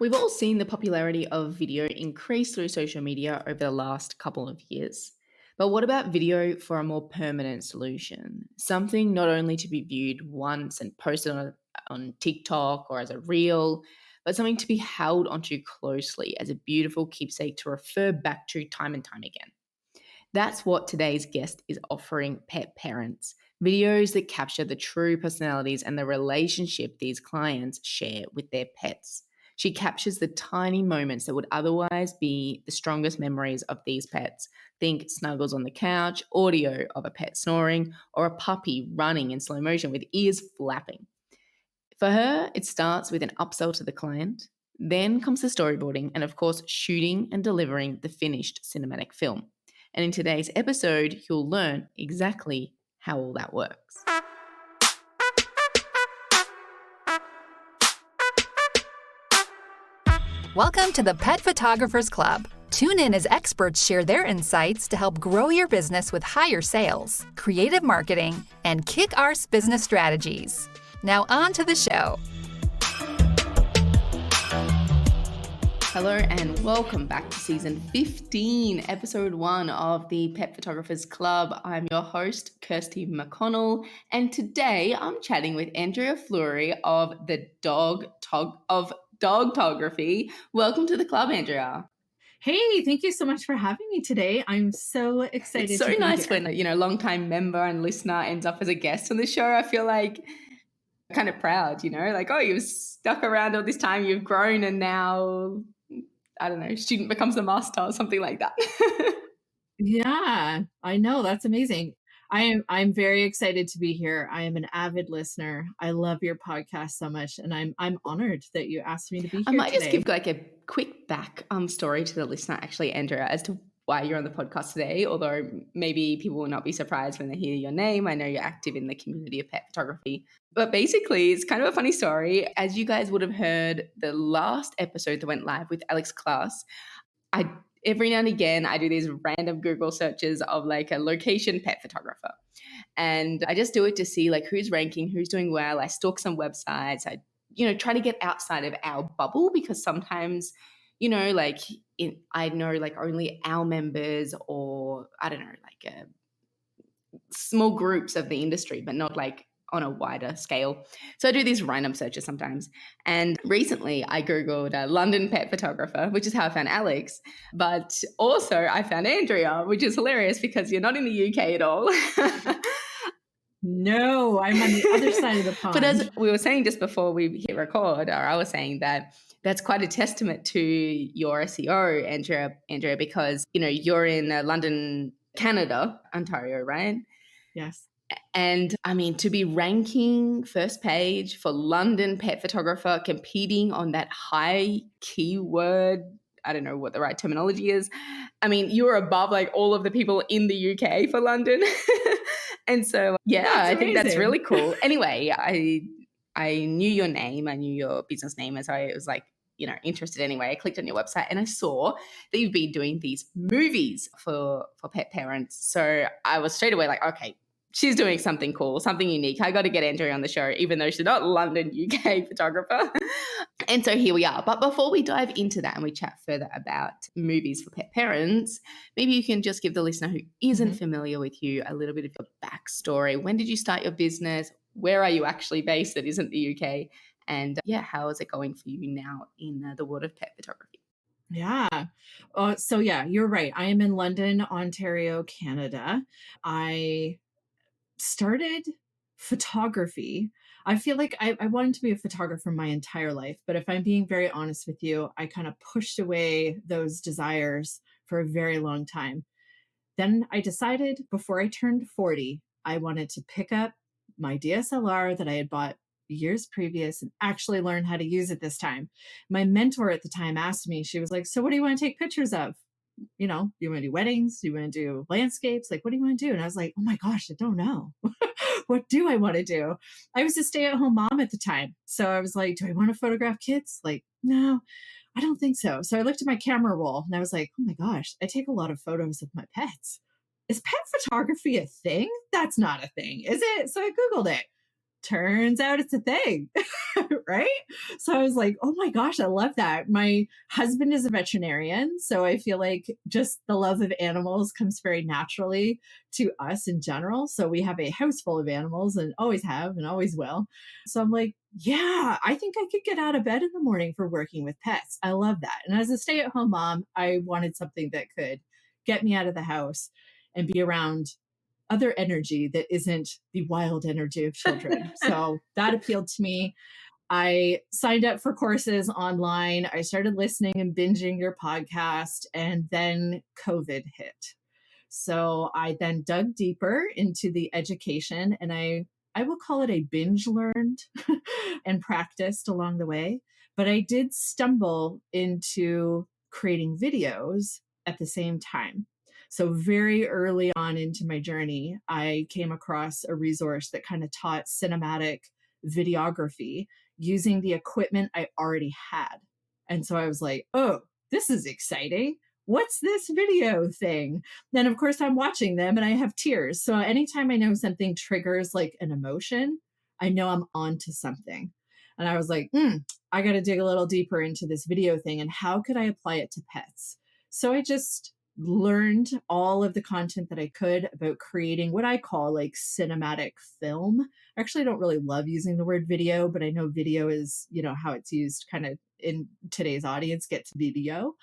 We've all seen the popularity of video increase through social media over the last couple of years. But what about video for a more permanent solution? Something not only to be viewed once and posted on TikTok or as a reel, but something to be held onto closely as a beautiful keepsake to refer back to time and time again. That's what today's guest is offering pet parents videos that capture the true personalities and the relationship these clients share with their pets. She captures the tiny moments that would otherwise be the strongest memories of these pets. Think snuggles on the couch, audio of a pet snoring, or a puppy running in slow motion with ears flapping. For her, it starts with an upsell to the client, then comes the storyboarding, and of course, shooting and delivering the finished cinematic film. And in today's episode, you'll learn exactly how all that works. Welcome to the Pet Photographers Club. Tune in as experts share their insights to help grow your business with higher sales, creative marketing, and kick-ass business strategies. Now on to the show. Hello and welcome back to season 15, episode 1 of the Pet Photographers Club. I'm your host, Kirsty McConnell, and today I'm chatting with Andrea Fleury of the Dogtography. Welcome to the club, Andrea. Hey, thank you so much for having me today. I'm so excited It's so to be nice here. when a long-time member and listener ends up as a guest on the show. I feel like kind of proud, like, oh, you've stuck around all this time, you've grown, and now, I don't know, student becomes the master or something like that. Yeah, I know. That's amazing. I'm very excited to be here. I am an avid listener. I love your podcast so much, and I'm honored that you asked me to be I here might just today. give like a quick back story to the listener, actually, Andrea, as to why you're on the podcast today, although maybe people will not be surprised when they hear your name. I know you're active in the community of pet photography. But basically, it's kind of a funny story. As you guys would have heard, the last episode that went live with Alex Class, I every now and again I do these random Google searches of like a location pet photographer. And I just do it to see like who's ranking, who's doing well. I stalk some websites. I, try to get outside of our bubble because sometimes, like I know like only our members or I don't know, like small groups of the industry, but not like on a wider scale. So I do these random searches sometimes. And recently I Googled a London pet photographer, which is how I found Alex. But also I found Andrea, which is hilarious because you're not in the UK at all. No, I'm on the other side of the pond. But as we were saying just before we hit record, or I was saying that that's quite a testament to your SEO, Andrea, because, you're in London, Canada, Ontario, right? Yes. And I mean, to be ranking first page for London pet photographer, competing on that high keyword, I don't know what the right terminology is. I mean, you're above like all of the people in the UK for London. And so, yeah, That's I think that's amazing. really cool. Anyway, I knew your name, I knew your business name, and so I was like, interested anyway. I clicked on your website and I saw that you've been doing these movies for pet parents. So I was straight away like, okay, she's doing something cool, something unique. I got to get Andrea on the show, even though she's not London, UK photographer. And so here we are. But before we dive into that and we chat further about movies for pet parents, maybe you can just give the listener who isn't familiar with you a little bit of your backstory. When did you start your business? Where are you actually based that isn't the UK? And how is it going for you now in the world of pet photography? Yeah. So yeah, you're right. I am in London, Ontario, Canada. I started photography. I feel like I wanted to be a photographer my entire life, but if I'm being very honest with you, I kind of pushed away those desires for a very long time. Then I decided before I turned 40, I wanted to pick up my DSLR that I had bought years previous and actually learn how to use it this time. My mentor at the time asked me, she was like, "So what do you want to take pictures of? You want to do weddings? Do you want to do landscapes? Like, what do you want to do?" And I was like, "Oh my gosh, I don't know." What do I want to do? I was a stay-at-home mom at the time. So I was like, do I want to photograph kids? Like, no, I don't think so. So I looked at my camera roll and I was like, oh my gosh, I take a lot of photos of my pets. Is pet photography a thing? That's not a thing, is it? So I Googled it. turns out it's a thing. Right. So I was like, oh my gosh, I love that. My husband is a veterinarian. So I feel like just the love of animals comes very naturally to us in general. So we have a house full of animals and always have and always will. So I'm like, yeah, I think I could get out of bed in the morning for working with pets. I love that. And as a stay at home mom, I wanted something that could get me out of the house and be around other energy that isn't the wild energy of children. So that appealed to me. I signed up for courses online. I started listening and binging your podcast, and then COVID hit. So I then dug deeper into the education, and I will call it a binge learned and practiced along the way. But I did stumble into creating videos at the same time. So very early on into my journey, I came across a resource that kind of taught cinematic videography using the equipment I already had. And so I was like, oh, this is exciting. What's this video thing? Then, of course, I'm watching them and I have tears. So anytime I know something triggers like an emotion, I know I'm onto something. And I was like, I got to dig a little deeper into this video thing and how could I apply it to pets? So I just learned all of the content that I could about creating what I call like cinematic film. Actually, I don't really love using the word video, but I know video is, how it's used kind of in today's audience, get to video.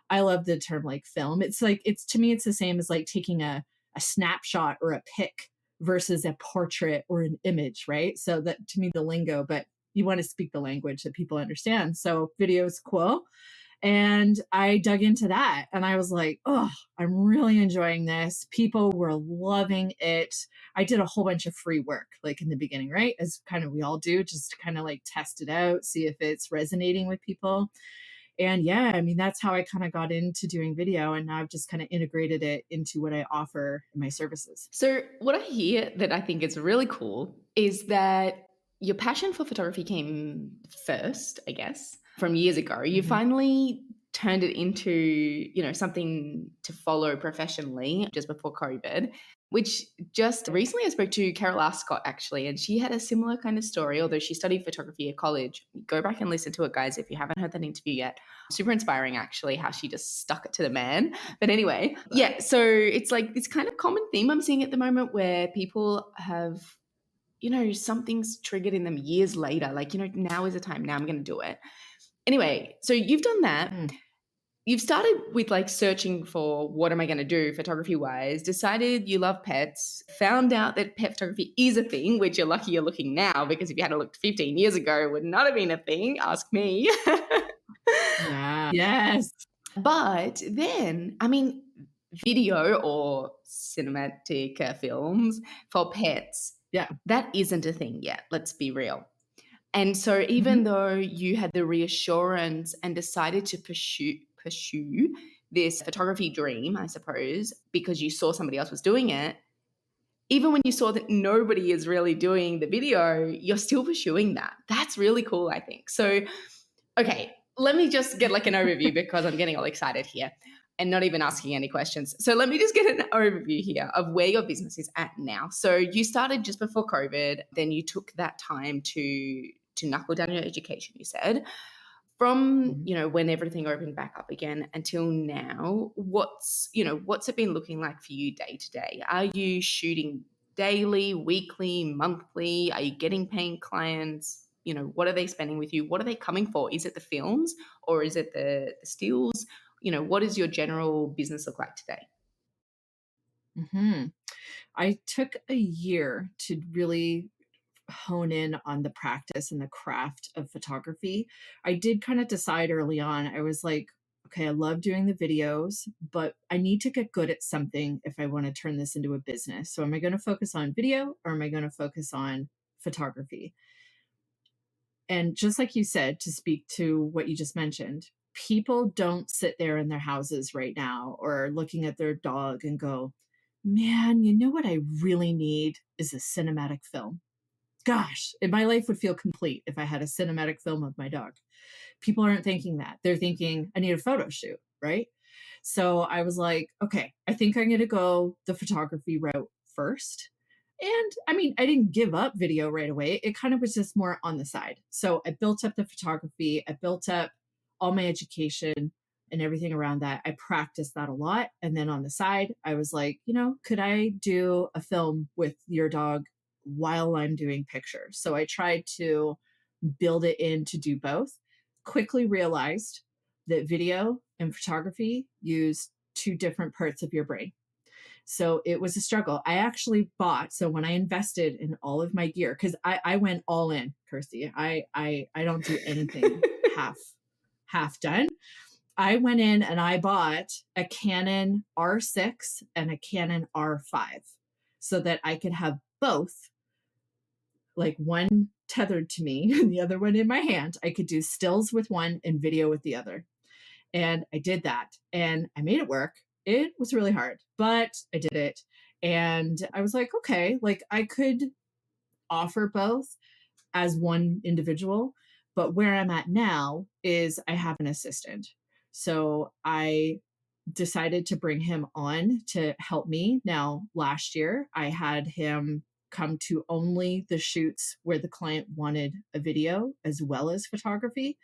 I love the term like film. It's like, to me, it's the same as like taking a snapshot or a pic versus a portrait or an image, right? So that to me, the lingo, but you want to speak the language that people understand. So video is cool. And I dug into that and I was like, oh, I'm really enjoying this. People were loving it. I did a whole bunch of free work, like in the beginning, right? As kind of we all do, just to kind of like test it out, see if it's resonating with people. And yeah, I mean, that's how I kind of got into doing video. And now I've just kind of integrated it into what I offer in my services. So, what I hear that I think is really cool is that your passion for photography came first, I guess, from years ago. You finally turned it into, something to follow professionally just before COVID, which just recently I spoke to Carol Ascott actually, and she had a similar kind of story, although she studied photography at college. Go back and listen to it, guys, if you haven't heard that interview yet. Super inspiring, actually, how she just stuck it to the man. But anyway, yeah, so it's like this kind of common theme I'm seeing at the moment where people have, something's triggered in them years later, like, now is the time, now I'm going to do it. Anyway, so you've done that. You've started with like searching for what am I going to do photography wise, decided you love pets, found out that pet photography is a thing, which you're lucky you're looking now, because if you had looked 15 years ago, it would not have been a thing. Ask me. Yeah. Yes. But then, I mean, video or cinematic films for pets, Yeah. that isn't a thing yet. Let's be real. And so even though you had the reassurance and decided to pursue this photography dream, I suppose, because you saw somebody else was doing it, even when you saw that nobody is really doing the video, you're still pursuing that. That's really cool, I think. So, okay, let me just get like an overview because I'm getting all excited here and not even asking any questions. So let me just get an overview here of where your business is at now. So you started just before COVID, then you took that time to knuckle down your education, you said. From, when everything opened back up again until now, what's it been looking like for you day to day? Are you shooting daily, weekly, monthly? Are you getting paying clients? What are they spending with you? What are they coming for? Is it the films or is it the stills? What does your general business look like today? I took a year to really hone in on the practice and the craft of photography. I did kind of decide early on, I was like, okay, I love doing the videos, but I need to get good at something if I want to turn this into a business. So am I going to focus on video or am I going to focus on photography? And just like you said, to speak to what you just mentioned, people don't sit there in their houses right now or looking at their dog and go, man, you know what I really need is a cinematic film. Gosh, my life would feel complete if I had a cinematic film of my dog. People aren't thinking that. They're thinking, I need a photo shoot, right? So I was like, okay, I think I'm going to go the photography route first. And I mean, I didn't give up video right away. It kind of was just more on the side. So I built up the photography, I built up all my education and everything around that. I practiced that a lot. And then on the side, I was like, could I do a film with your dog while I'm doing pictures? So I tried to build it in to do both. Quickly realized that video and photography use two different parts of your brain. So it was a struggle. I actually bought, so when I invested in all of my gear, because I went all in, Kirsty. I don't do anything half done. I went in and I bought a Canon R6 and a Canon R5 so that I could have both, like one tethered to me and the other one in my hand. I could do stills with one and video with the other. And I did that and I made it work. It was really hard, but I did it. And I was like, okay, like I could offer both as one individual, but where I'm at now is I have an assistant. So I decided to bring him on to help me. Now, last year, I had him come to only the shoots where the client wanted a video as well as photography.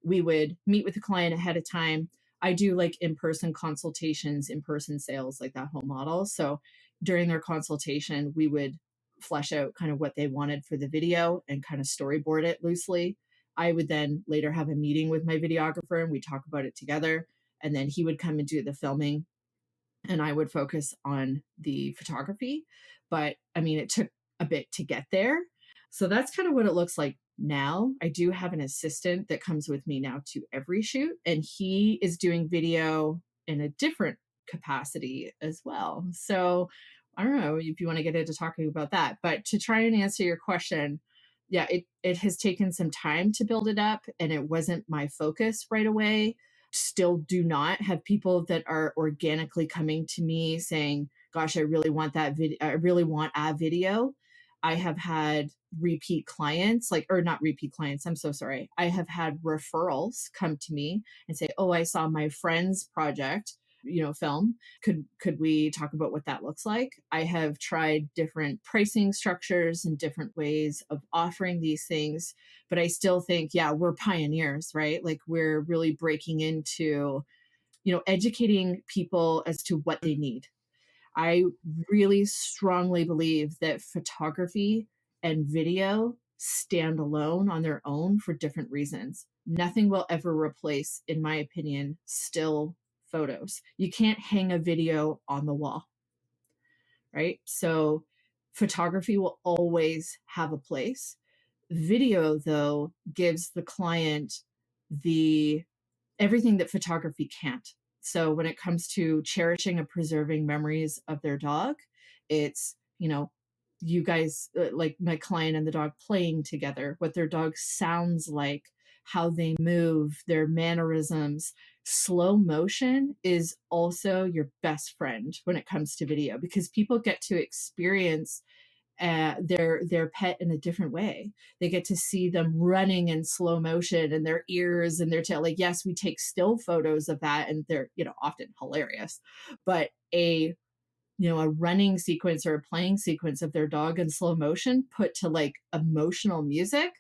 We would meet with the client ahead of time. I do like in-person consultations, in-person sales, like that whole model. So during their consultation, we would flesh out kind of what they wanted for the video and kind of storyboard it loosely. I would then later have a meeting with my videographer and we talk about it together. And then he would come and do the filming and I would focus on the photography. But I mean, it took a bit to get there. So that's kind of what it looks like now. I do have an assistant that comes with me now to every shoot, and he is doing video in a different capacity as well. So I don't know if you want to get into talking about that, but to try and answer your question, yeah, it has taken some time to build it up and it wasn't my focus right away. Still do not have people that are organically coming to me saying, gosh, I really want that video. I really want a video. I have had repeat clients, or not repeat clients. I'm so sorry. I have had referrals come to me and say, oh, I saw my friend's project, film. Could we talk about what that looks like? I have tried different pricing structures and different ways of offering these things, but I still think, yeah, we're pioneers, right? Like we're really breaking into, educating people as to what they need. I really strongly believe that photography and video stand alone on their own for different reasons. Nothing will ever replace, in my opinion, still photos. You can't hang a video on the wall, right? So photography will always have a place. Video, though, gives the client the everything that photography can't. So when it comes to cherishing and preserving memories of their dog, it's, you guys, like my client and the dog playing together, what their dog sounds like, how they move, their mannerisms. Slow motion is also your best friend when it comes to video because people get to experience their pet in a different way. They get to see them running in slow motion and their ears and their tail. Like, yes, we take still photos of that and they're, often hilarious, but a running sequence or a playing sequence of their dog in slow motion put to like emotional music.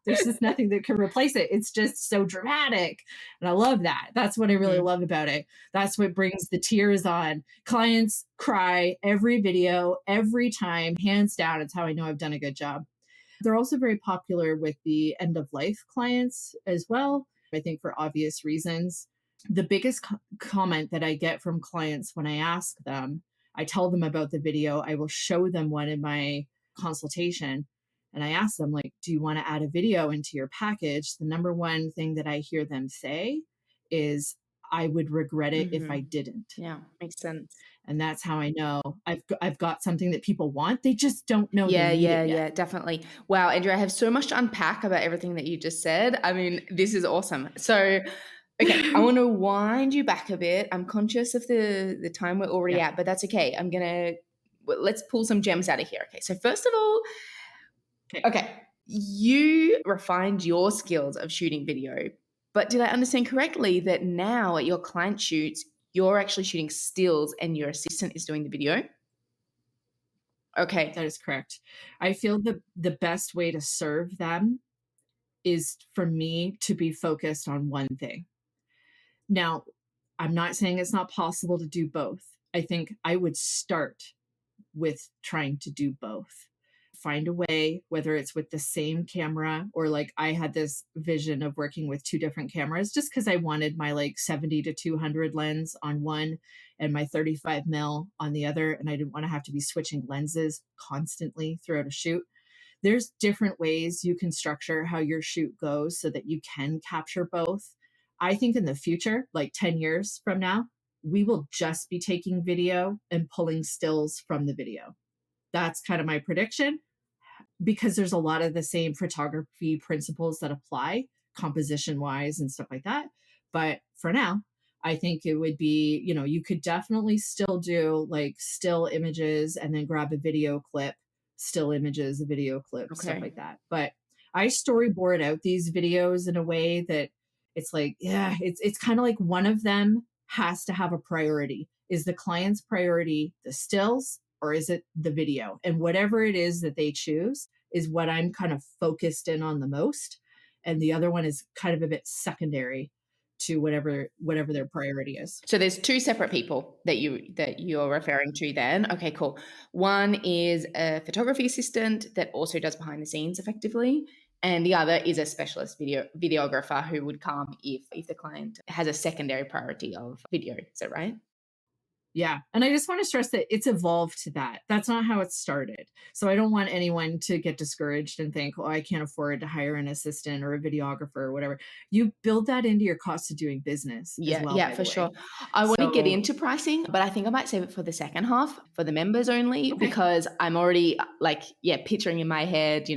There's just nothing that can replace it. It's just so dramatic. And I love that. That's what I really love about it. That's what brings the tears on. Clients cry every video, every time, hands down. It's how I know I've done a good job. They're also very popular with the end of life clients as well. I think for obvious reasons. The biggest comment that I get from clients when I ask them, I tell them about the video, I will show them one in my consultation. And I ask them, like, do you want to add a video into your package? The number one thing that I hear them say is, I would regret it if I didn't. Yeah, makes sense. And that's how I know I've got something that people want. They just don't know Yeah, they need yeah, it yet. yeah, definitely. Wow, Andrea, I have so much to unpack about everything that you just said. I mean, this is awesome. So, okay, I want to wind you back a bit. I'm conscious of the time we're already Yeah. at, but that's okay. Let's pull some gems out of here. Okay, so first of all, okay, you refined your skills of shooting video, but did I understand correctly that now at your client shoots, you're actually shooting stills and your assistant is doing the video? Okay. That is correct. I feel the best way to serve them is for me to be focused on one thing. Now, I'm not saying it's not possible to do both. I think I would start with trying to do both. Find a way, whether it's with the same camera or like I had this vision of working with two different cameras just because I wanted my like 70 to 200 lens on one and my 35 mil on the other. And I didn't want to have to be switching lenses constantly throughout a shoot. There's different ways you can structure how your shoot goes so that you can capture both. I think in the future, like 10 years from now, we will just be taking video and pulling stills from the video. That's kind of my prediction because there's a lot of the same photography principles that apply composition wise and stuff like that. But for now, I think it would be, you could definitely still do like still images and then grab a video clip, still images, a video clip, stuff Okay. like that. But I storyboard out these videos in a way that it's like, yeah, it's kind of like one of them has to have a priority. Is the client's priority the stills or is it the video? And whatever it is that they choose is what I'm kind of focused in on the most. And the other one is kind of a bit secondary to whatever their priority is. So there's two separate people that you're referring to then. Okay, cool. One is a photography assistant that also does behind the scenes effectively. And the other is a specialist videographer who would come if the client has a secondary priority of video. Is that right? Yeah. And I just want to stress that it's evolved to that. That's not how it started. So I don't want anyone to get discouraged and think, oh, I can't afford to hire an assistant or a videographer or whatever. You build that into your cost of doing business as Yeah, well, yeah, by for the sure. way. I want to get So, into pricing, but I think I might save it for the second half for the members only okay. because I'm already like, yeah, picturing in my head,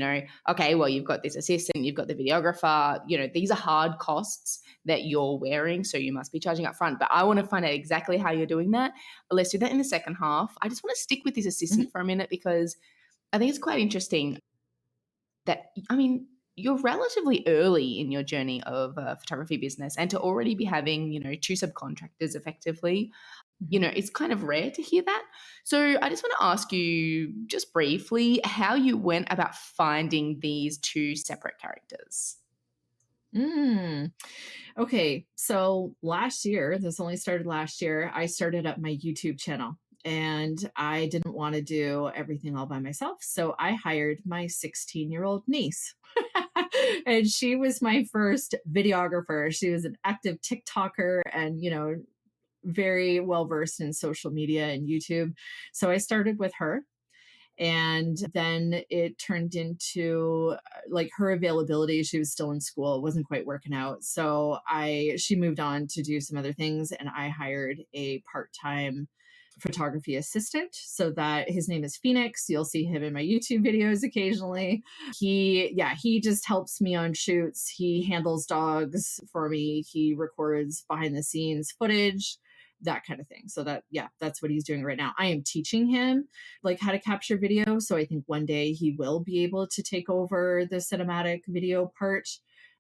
okay, well, you've got this assistant, you've got the videographer, these are hard costs that you're wearing. So you must be charging up front. But I want to find out exactly how you're doing that. Let's do that in the second half. I just want to stick with this assistant Mhm. for a minute because I think it's quite interesting that, I mean, you're relatively early in your journey of a photography business and to already be having, two subcontractors effectively, Mhm. it's kind of rare to hear that. So I just want to ask you just briefly how you went about finding these two separate characters. Mm. Okay, so last year, this only started last year, I started up my YouTube channel and I didn't want to do everything all by myself. So I hired my 16-year-old niece. And she was my first videographer. She was an active TikToker and, very well versed in social media and YouTube. So I started with her and then it turned into like her availability. She was still in school, it wasn't quite working out, so I she moved on to do some other things and I hired a part-time photography assistant. So that his name is Phoenix, you'll see him in my YouTube videos occasionally. He just helps me on shoots, he handles dogs for me, he records behind the scenes footage, that kind of thing. So that's what he's doing right now. I am teaching him like how to capture video. So I think one day he will be able to take over the cinematic video part.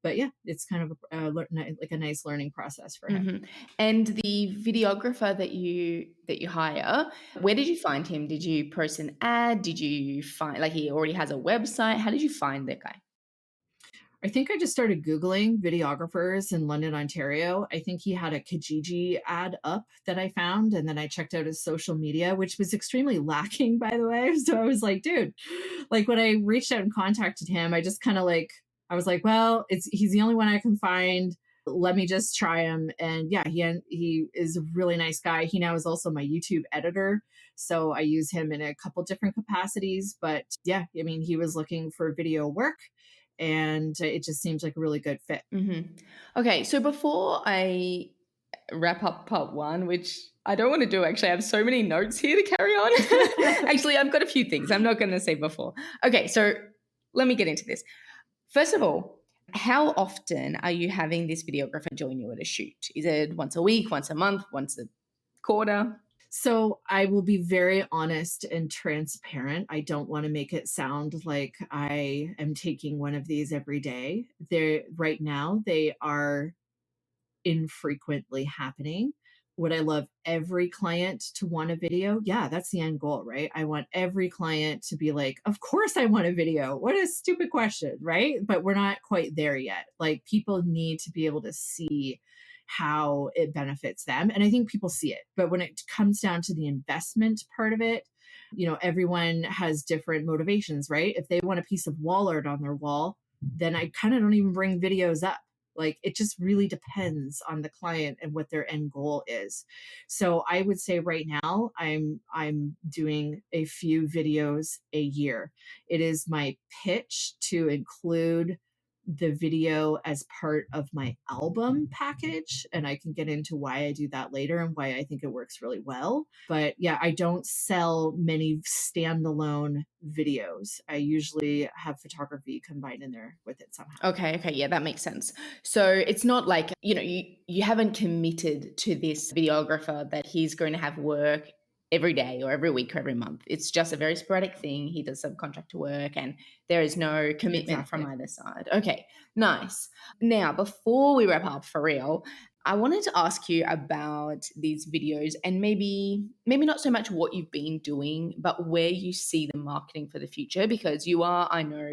But yeah, it's kind of like a nice learning process for him. Mhm. And the videographer that you hire, where did you find him? Did you post an ad? Did you find like he already has a website? How did you find that guy? I think I just started Googling videographers in London, Ontario. I think he had a Kijiji ad up that I found. And then I checked out his social media, which was extremely lacking, by the way. So I was like, dude, like when I reached out and contacted him, I just kind of like, I was like, well, he's the only one I can find. Let me just try him. And yeah, he is a really nice guy. He now is also my YouTube editor. So I use him in a couple different capacities. But yeah, I mean, he was looking for video work and it just seems like a really good fit. Mhm. Okay, so before I wrap up part one, which I don't want to do actually, I have so many notes here to carry on. Actually, I've got a few things I'm not going to say before. Okay, so let me get into this. First of all, how often are you having this videographer join you at a shoot? Is it once a week, once a month, once a quarter? So I will be very honest and transparent. I don't want to make it sound like I am taking one of these every day. Right now they are infrequently happening. would I love every client to want a video? Yeah, that's the end goal, right? I want every client to be like, of course I want a video. What a stupid question, right? But we're not quite there yet. Like, people need to be able to see how it benefits them. And I think people see it. But when it comes down to the investment part of it, everyone has different motivations, right? If they want a piece of wall art on their wall, then I kind of don't even bring videos up. Like, it just really depends on the client and what their end goal is. So I would say right now I'm doing a few videos a year. It is my pitch to include the video as part of my album package, and I can get into why I do that later and why I think it works really well. But yeah, I don't sell many standalone videos. I usually have photography combined in there with it somehow. Okay, yeah, that makes sense. So it's not like, you haven't committed to this videographer that he's going to have work every day or every week or every month. It's just a very sporadic thing. He does subcontractor work and there is no commitment from Exactly. either side. Okay, nice. Now, before we wrap up for real, I wanted to ask you about these videos and maybe not so much what you've been doing, but where you see the marketing for the future, because you are, I know,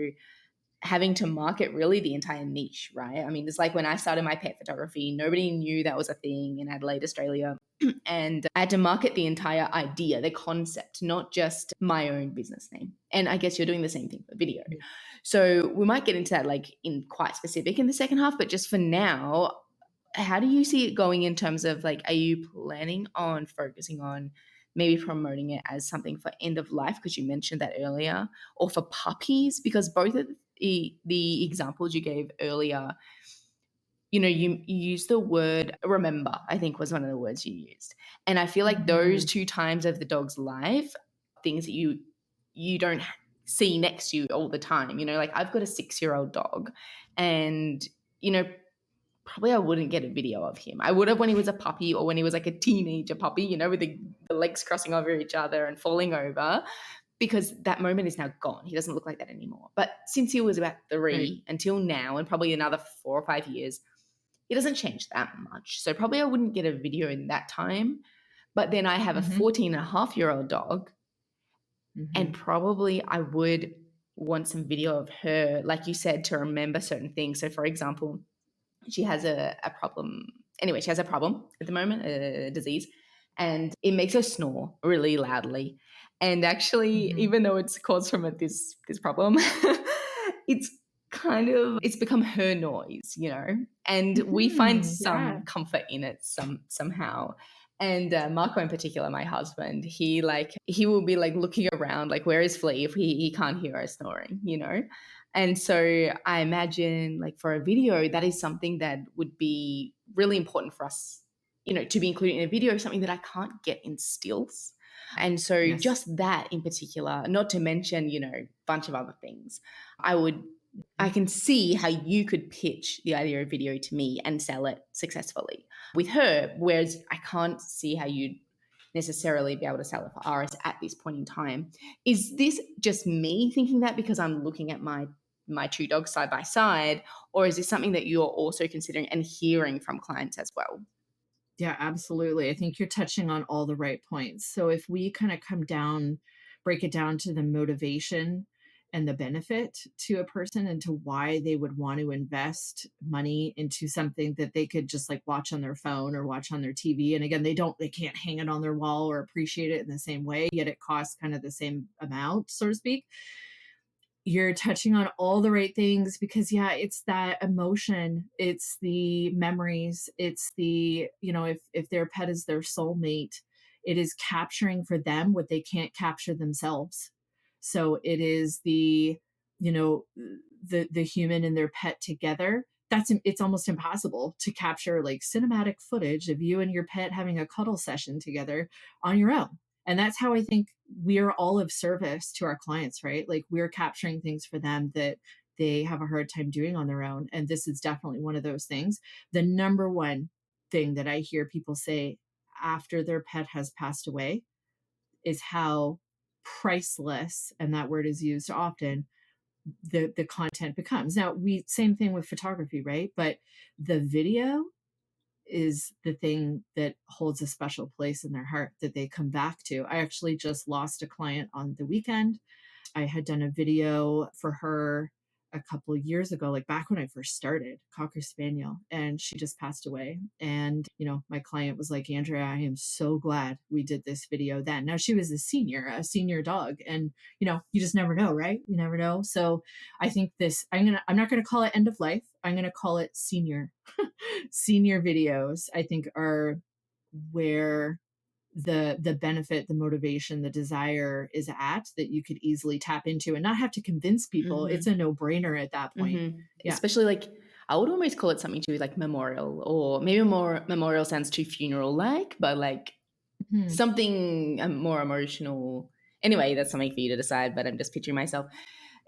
having to market really the entire niche, right? I mean, it's like when I started my pet photography, nobody knew that was a thing in Adelaide, Australia. And I had to market the entire idea, the concept, not just my own business name. And I guess you're doing the same thing for video. So we might get into that like in quite specific in the second half, but just for now, how do you see it going in terms of like, are you planning on focusing on maybe promoting it as something for end of life? Because you mentioned that earlier, or for puppies, because both of the examples you gave earlier, you used the word remember, I think was one of the words you used. And I feel like those Mhm. two times of the dog's life, things that you don't see next to you all the time. Like I've got a 6-year-old dog and, you know, probably I wouldn't get a video of him. I would have when he was a puppy or when he was like a teenager puppy, with the legs crossing over each other and falling over, because that moment is now gone. He doesn't look like that anymore. But since he was about Right. 3 until now, and probably another 4 or 5 years, it doesn't change that much. So probably I wouldn't get a video in that time. But then I have a Mhm. 14 and a half year old dog, and Mhm. probably I would want some video of her, like you said, to remember certain things. So, for example, she has a problem. Anyway, she has a problem at the moment, a disease, and it makes her snore really loudly. And actually, Mhm. even though it's caused from this problem, it's it's become her noise, and we find Mhm. Yeah. some comfort in it somehow. And Marco in particular, my husband, he will be like looking around, like where is Flea if he can't hear her snoring. And so I imagine like for a video, that is something that would be really important for us, to be included in a video, something that I can't get in stills. And so Yes. just that in particular, not to mention, a bunch of other things, I would I Mhm. can see how you could pitch the idea of video to me and sell it successfully with her, whereas I can't see how you'd necessarily be able to sell it for RS at this point in time. Is this just me thinking that because I'm looking at my two dogs side by side, or is this something that you're also considering and hearing from clients as well? Yeah, absolutely. I think you're touching on all the right points. So if we kind of break it down to the motivation and the benefit to a person and to why they would want to invest money into something that they could just like watch on their phone or watch on their TV. And again, they can't hang it on their wall or appreciate it in the same way, yet it costs kind of the same amount, so to speak. You're touching on all the right things because yeah, it's that emotion, it's the memories, it's the, if their pet is their soulmate, it is capturing for them what they can't capture themselves. So it is you know the human and their pet together. It's almost impossible to capture like cinematic footage of you and your pet having a cuddle session together on your own. And that's how I think we're all of service to our clients, right? Like, we're capturing things for them that they have a hard time doing on their own. And this is definitely one of those things. The number one thing that I hear people say after their pet has passed away is how priceless, and that word is used often, the content becomes. Now, we same thing with photography, right? But the video is the thing that holds a special place in their heart that they come back to. I actually just lost a client on the weekend. I had done a video for her a couple of years ago, like back when I first started, Cocker Spaniel, and she just passed away. And, my client was like, Andrea, I am so glad we did this video then. Now she was a senior dog. And, you just never know, right? You never know. So I think I'm not going to call it end of life. I'm going to call it senior, senior videos, I think are where the benefit, the motivation, the desire is at, that you could easily tap into and not have to convince people. It's Mhm. a no-brainer at that point. Mhm. Yeah. Especially, like, I would almost call it something to like memorial, or maybe more memorial sounds too funeral-like, but like Mhm. something more emotional. Anyway, that's something for you to decide, but I'm just picturing myself.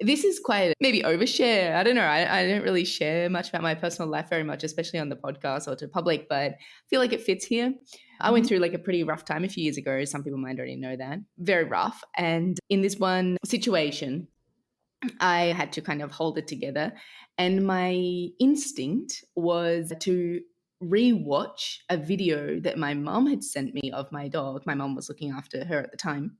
This is quite maybe overshare. I don't know. I don't really share much about my personal life very much, especially on the podcast or to public, but I feel like it fits here. I went Mhm. through like a pretty rough time a few years ago. Some people might already know that. Very rough. And in this one situation, I had to kind of hold it together. And my instinct was to rewatch a video that my mom had sent me of my dog. My mom was looking after her at the time.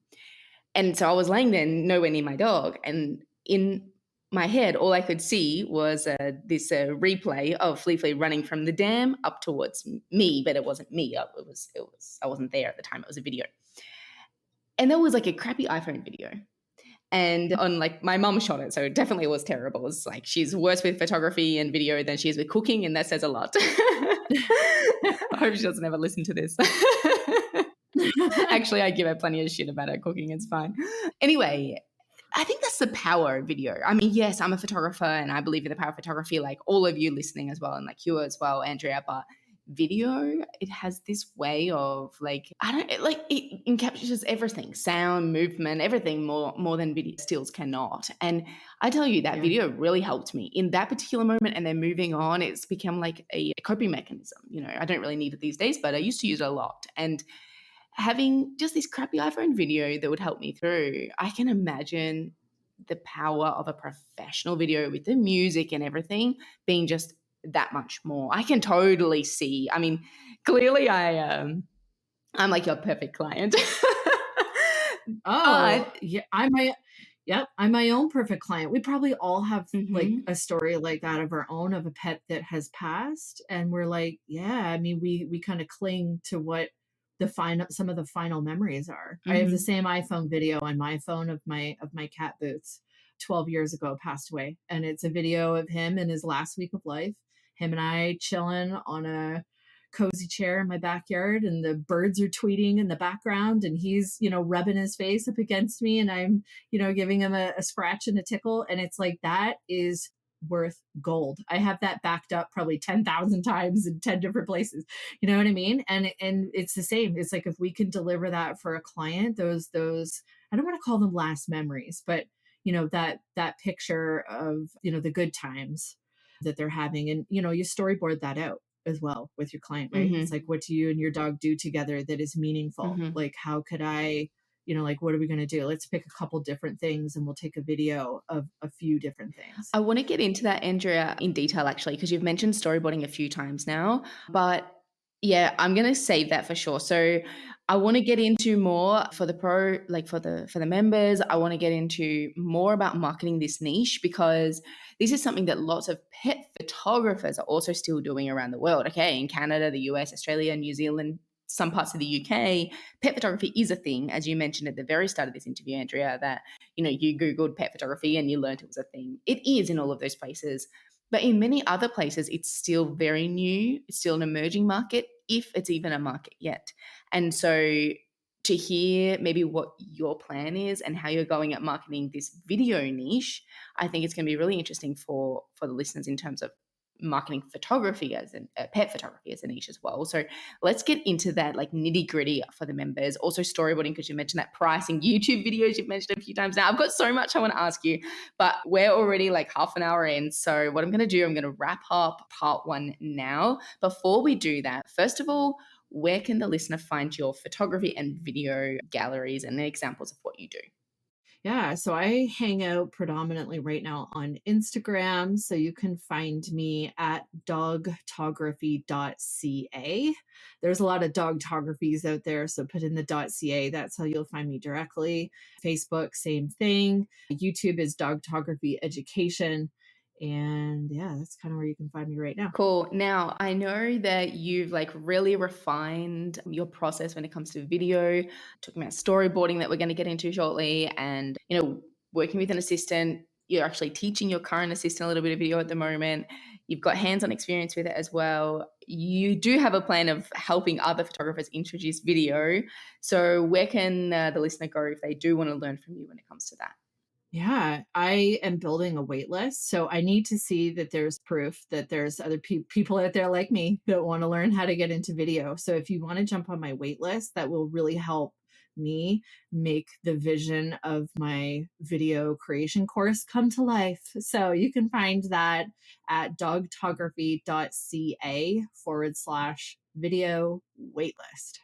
And so I was laying there nowhere near my dog. And in my head, all I could see was this replay of Flea Flea running from the dam up towards me, but it wasn't me. I wasn't there at the time. It was a video. And there was like a crappy iPhone video. And on like my mum shot it, so it definitely was terrible. It's like she's worse with photography and video than she is with cooking, and that says a lot. I hope she doesn't ever listen to this. Actually, I give her plenty of shit about her cooking. It's fine. Anyway, I think that's the power of video. I mean, yes, I'm a photographer and I believe in the power of photography, like all of you listening as well, and like you as well, Andrea. But video, it has this way of like, I don't like it encaptures everything, sound, movement, everything more than video stills cannot. And I tell you, that Yeah. video really helped me in that particular moment. And then moving on, it's become like a coping mechanism. I don't really need it these days, but I used to use it a lot. And having just this crappy iPhone video that would help me through, I can imagine the power of a professional video with the music and everything being just that much more. I can totally see. I mean, clearly I'm like your perfect client. Oh, But yeah. I'm my own perfect client. We probably all have like mhm, a story like that of our own, of a pet that has passed. And we're like, yeah, I mean, we kind of cling to what some of the final memories are. I have the mhm, same iPhone video on my phone of my cat Boots, 12 years ago passed away. And it's a video of him in his last week of life, him and I chilling on a cozy chair in my backyard, and the birds are tweeting in the background, and he's rubbing his face up against me, and I'm giving him a scratch and a tickle, and it's like, that is worth gold. I have that backed up probably 10,000 times in 10 different places. You know what I mean? And it's the same. It's like, if we can deliver that for a client, those I don't want to call them last memories, but that picture of the good times that they're having, and you storyboard that out as well with your client, right? It's like, mhm, what do you and your dog do together that is meaningful? mhm. Like, how could I, like, what are we going to do? Let's pick a couple different things and we'll take a video of a few different things. I want to get into that, Andrea, in detail, actually, because you've mentioned storyboarding a few times now. But yeah, I'm going to save that for sure. So I want to get into more for the pro, like for the members. I want to get into more about marketing this niche, because this is something that lots of pet photographers are also still doing around the world. Okay, in Canada, the US, Australia, New Zealand, some parts of the UK, pet photography is a thing, as you mentioned at the very start of this interview, Andrea, that you Googled pet photography and you learned it was a thing. It is in all of those places. But in many other places, it's still very new. It's still an emerging market, if it's even a market yet. And so to hear maybe what your plan is and how you're going at marketing this video niche, I think it's going to be really interesting for the listeners in terms of marketing photography as pet photography as a niche as well. So let's get into that like nitty gritty for the members. Also storyboarding, because you mentioned that pricing, YouTube videos you've mentioned a few times now. I've got so much I want to ask you, but we're already like half an hour in. So what I'm going to do, I'm going to wrap up part one now. Before we do that, first of all, where can the listener find your photography and video galleries and examples of what you do? Yeah, so I hang out predominantly right now on Instagram. So you can find me at dogtography.ca. There's a lot of dogtographies out there. So put in the .ca. That's how you'll find me directly. Facebook, same thing. YouTube is Dogtography Education. And yeah, that's kind of where you can find me right now. Cool. Now, I know that you've like really refined your process when it comes to video, talking about storyboarding that we're going to get into shortly, and, working with an assistant. You're actually teaching your current assistant a little bit of video at the moment. You've got hands-on experience with it as well. You do have a plan of helping other photographers introduce video. So where can the listener go if they do want to learn from you when it comes to that? Yeah, I am building a wait list. So I need to see that there's proof that there's other people out there like me that want to learn how to get into video. So if you want to jump on my wait list, that will really help me make the vision of my video creation course come to life. So you can find that at dogtography.ca/video waitlist.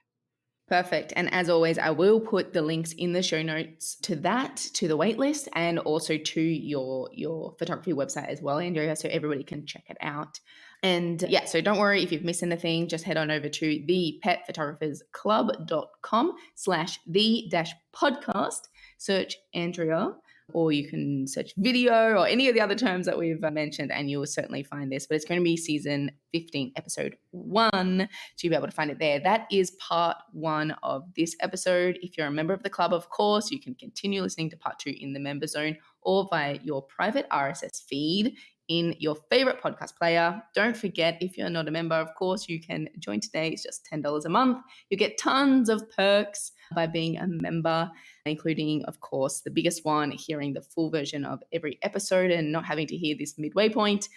Perfect. And as always, I will put the links in the show notes to that, to the waitlist, and also to your photography website as well, Andrea, so everybody can check it out. And yeah, so don't worry if you've missed anything, just head on over to thepetphotographersclub.com/the-podcast, search Andrea, or you can search video or any of the other terms that we've mentioned, and you will certainly find this. But it's going to be season 15, episode 1. So you'll be able to find it there. That is part 1 of this episode. If you're a member of the club, of course, you can continue listening to part 2 in the member zone or via your private RSS feed in your favorite podcast player. Don't forget, if you're not a member, of course, you can join today. It's just $10 a month. You get tons of perks by being a member, including, of course, the biggest one, hearing the full version of every episode and not having to hear this midway point,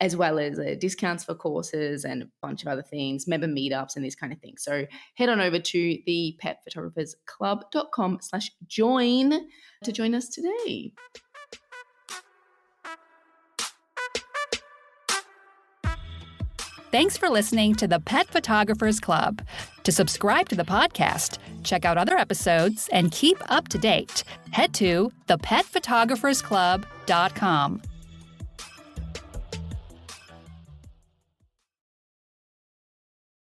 as well as discounts for courses and a bunch of other things, member meetups and these kind of things. So head on over to thepetphotographersclub.com/join to join us today. Thanks for listening to the Pet Photographers Club. To subscribe to the podcast, check out other episodes, and keep up to date, head to thepetphotographersclub.com.